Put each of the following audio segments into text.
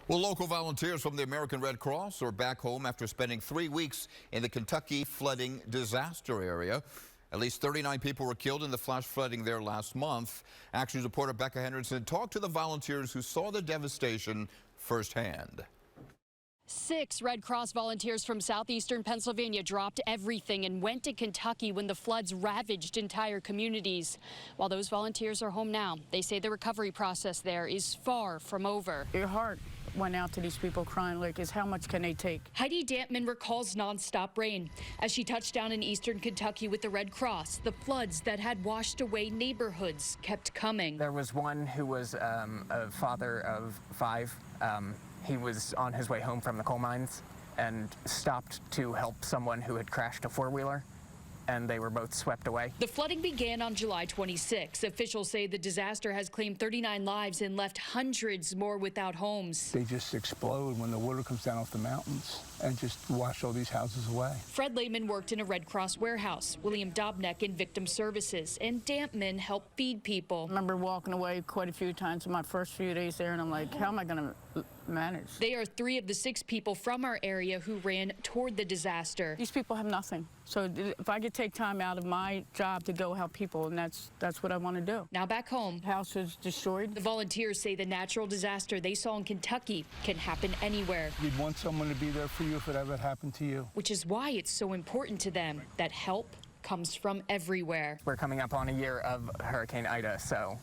Well, local volunteers from the American Red Cross are back home after spending 3 weeks in the Kentucky flooding disaster area. At least 39 people were killed in the flash flooding there last month. Action reporter Becca Henderson talked to the volunteers who saw the devastation firsthand. 6 Red Cross volunteers from Southeastern Pennsylvania dropped everything and went to Kentucky when the floods ravaged entire communities. While those volunteers are home now, they say the recovery process there is far from over. Your heart went out to these people crying like, how much can they take? Heidi Dampman recalls nonstop rain. As she touched down in eastern Kentucky with the Red Cross, the floods that had washed away neighborhoods kept coming. There was one who was a father of 5. He was on his way home from the coal mines and stopped to help someone who had crashed a 4-wheeler, and they were both swept away. The flooding began on July 26. Officials say the disaster has claimed 39 lives and left hundreds more without homes. They just explode when the water comes down off the mountains and just wash all these houses away. Fred Lehman worked in a Red Cross warehouse, William Dobnak in victim services, and Dampman helped feed people. I remember walking away quite a few times in my first few days there, and I'm like, how am I going to manage? They are 3 of the 6 people from our area who ran toward the disaster. These people have nothing. So if I could take time out of my job to go help people, and that's what I want to do. Now back home, house is destroyed. The volunteers say the natural disaster they saw in Kentucky can happen anywhere. You'd want someone to be there for you if it ever happened to you. Which is why it's so important to them that help comes from everywhere. We're coming up on a year of Hurricane Ida, so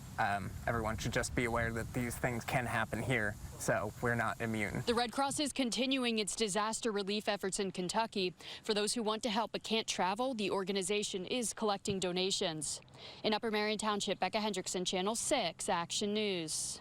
everyone should just be aware that these things can happen here, so we're not immune. The Red Cross is continuing its disaster relief efforts in Kentucky. For those who want to help but can't travel, the organization is collecting donations. In Upper Marion Township, Becca Hendrickson, Channel 6 Action News.